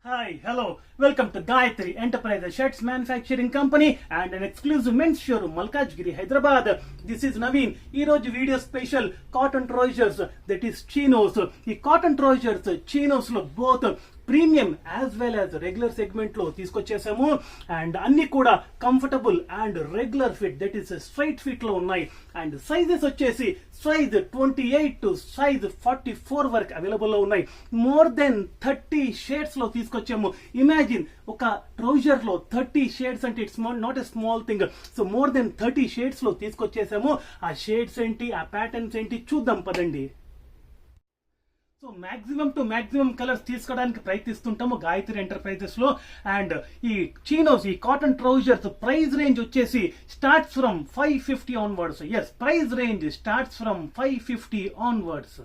Hi, hello, welcome to Gayatri Enterprises Shirts Manufacturing Company and an exclusive men's showroom, Malkajgiri, Hyderabad. This is Naveen. Ee roju video special cotton trousers, that is chinos. Ee cotton trousers, chinos lo both premium as well as regular segment లో తీసుకొచ్చేసాము and అన్ని కూడా comfortable and regular fit that is straight fit లో ఉన్నాయి and sizes వచ్చేసి size 28 to size 44 వరకు available లో ఉన్నాయి. More than 30 shades లో తీసుకొచ్చాము. ఇమాజిన్ ఒక ట్రౌజర్ లో 30 షేడ్స్ అంటే it's not a small thing. So more than 30 shades లో తీసుకొచ్చేసాము. ఆ షేడ్స్ ఏంటి, ఆ ప్యాటర్న్స్ ఏంటి చూద్దాం పదండి. So maximum to maximum colours తీసుకోవడానికి ప్రయత్నిస్తుంటాము గాయత్రి ఎంటర్ప్రైజెస్ లో. అండ్ ఈ చీనోస్, ఈ కాటన్ ట్రౌజర్స్ ప్రైస్ రేంజ్ వచ్చేసి starts from 550 onwards. Yes, price range starts from 550 onwards.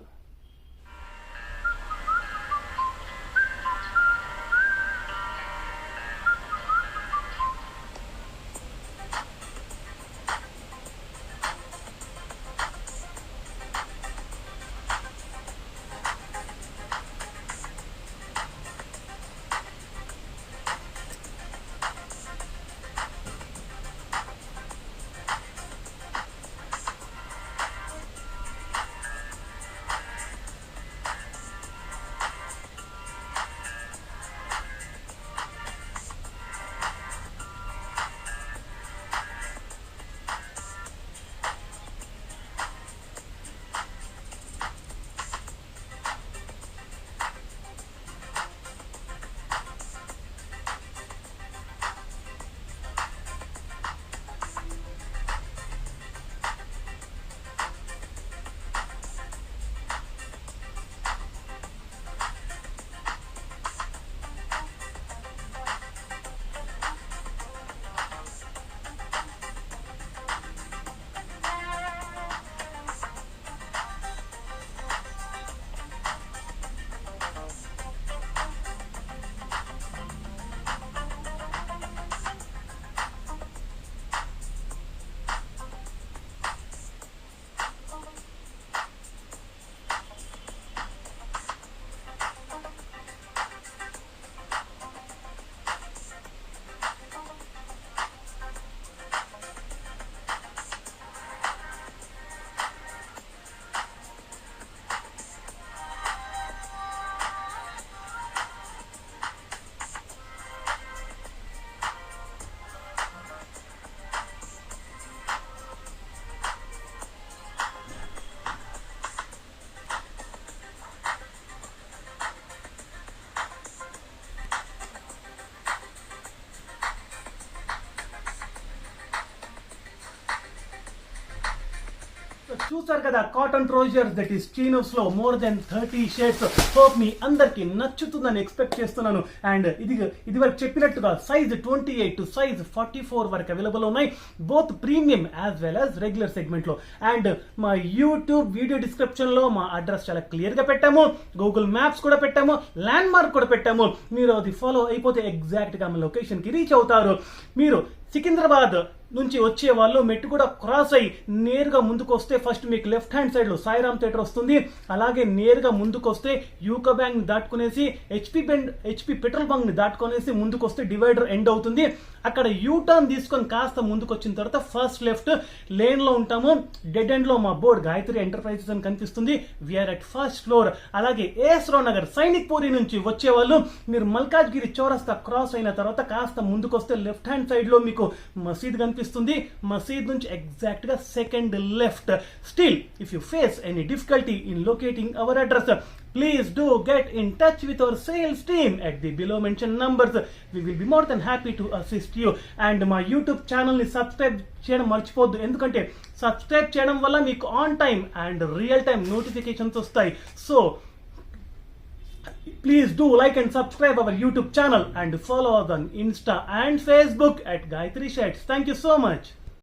చూసారు కదా కాటన్ ట్రౌజర్స్ దట్ ఈస్ చీనోస్ లో మోర్ దెన్ 30 షేడ్స్. హోప్ మీ అందరికి నచ్చుతుందని ఎక్స్పెక్ట్ చేస్తున్నాను. అండ్ ఇది వరకు చెప్పినట్టుగా సైజ్ 28 టు సైజ్ 44 వరకు అవైలబుల్ ఉన్నాయి, both premium as well as regular segment లో. అండ్ మా యూట్యూబ్ వీడియో డిస్క్రిప్షన్ లో మా అడ్రస్ చాలా క్లియర్ గా పెట్టాము, గూగుల్ మ్యాప్స్ కూడా పెట్టాము, ల్యాండ్ మార్క్ కూడా పెట్టాము. మీరు అది ఫాలో అయిపోతే ఎగ్జాక్ట్ గా మా లొకేషన్ కి రీచ్ అవుతారు. మీరు సికింద్రాబాద్ నుంచి వచ్చే వాళ్ళు మెట్టు కూడా క్రాస్ అయ్యి నేరుగా ముందుకు వస్తే ఫస్ట్ మీకు లెఫ్ట్ హ్యాండ్ సైడ్ లో సాయిరామ్ థియేటర్ వస్తుంది. అలాగే నేరుగా ముందుకు వస్తే యూకో బ్యాంక్ ని దాటుకునేసి హెచ్పి పెట్రోల్ బంక్ ని దాటుకునేసి ముందుకు వస్తే డివైడర్ ఎండ్ అవుతుంది. అక్కడ యూటర్న్ తీసుకొని కాస్త ముందుకు వచ్చిన తర్వాత ఫస్ట్ లెఫ్ట్ లేన్ లో ఉంటాము. డెడ్ ఎండ్ లో మా బోర్డ్ గాయత్రి ఎంటర్ప్రైజెస్ అని కనిపిస్తుంది. We are at first floor. అలాగే ఏఎస్ రావు నగర్ సైనిక్ పూరి నుంచి వచ్చే వాళ్ళు మీరు మల్కాజ్గిరి చౌరస్తా క్రాస్ అయిన తర్వాత కాస్త ముందుకు వస్తే లెఫ్ట్ హ్యాండ్ సైడ్ లో మీకు మసీద్ కనిపిస్తుంది. మసీద్ నుంచి ఎగ్జాక్ట్ గా second left. Still if you face any difficulty in locating our address, please do get in touch with our sales team at the below mentioned numbers. We will be more than happy to assist you. And my YouTube channel ni subscribe చేయడం మర్చిపోద్దు, ఎందుకంటే subscribe చేయడం వల్ల మీకు on time and real time notifications వస్తాయి. So please do like and subscribe our YouTube channel and follow us on Insta and Facebook at Gayatri Shirts. Thank you so much.